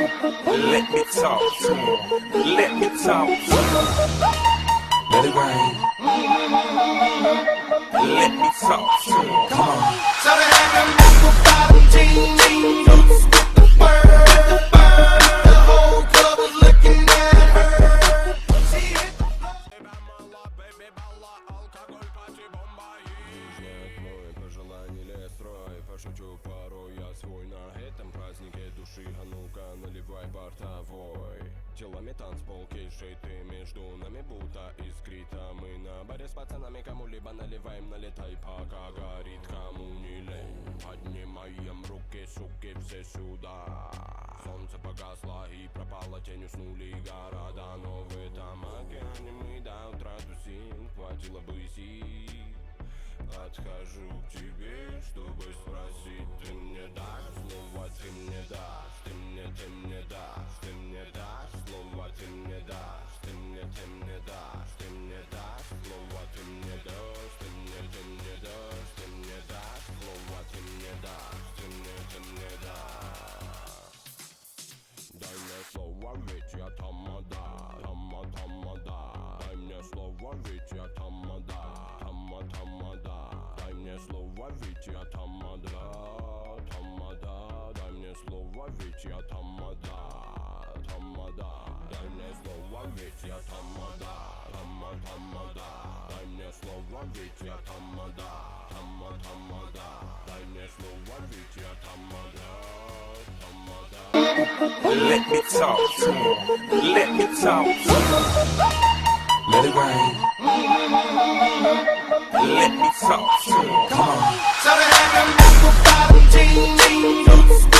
Let me talk to him. Let me talk to him. Let it rain. Let me talk to him. Come on. So they have them apple bottom jeans. With the bird. The whole club was looking at her. She hit the floor. Пошучу порой я свой на этом празднике души. А ну-ка наливай бортовой. Телами танцпол кишит, ты между нами будто искрита. Мы на баре с пацанами кому-либо наливаем, налетай, пока горит, кому не лень. Поднимаем руки, суки, все сюда. Солнце погасло и пропала тень, уснули города. Но в этом океане мы до утра тусим, хватило бы сил. Подхожу к тебе, чтобы спросить, ты мне дашь слово, ты мне дашь, ты мне дашь, ты мне дашь слово, ты мне дашь, ты мне дашь, ты мне дашь слово, ты мне дашь, ты мне дашь, ты мне дашь слово, ты мне дашь, ты мне дашь. Дай мне слово, ведь я тамада, тамада. Дай мне слово, ведь я тамада. Дай мне слово, ведь я тамада. Дай мне слово, ведь я тамада. Дай мне слово, ведь я тамада. Дай мне слово, ведь я тамада. Дай мне слово, ведь я тамада. Let me talk to him. Let me talk to him. Let it rain. Let me talk to him. Come on. So they have them apple bottom jeans.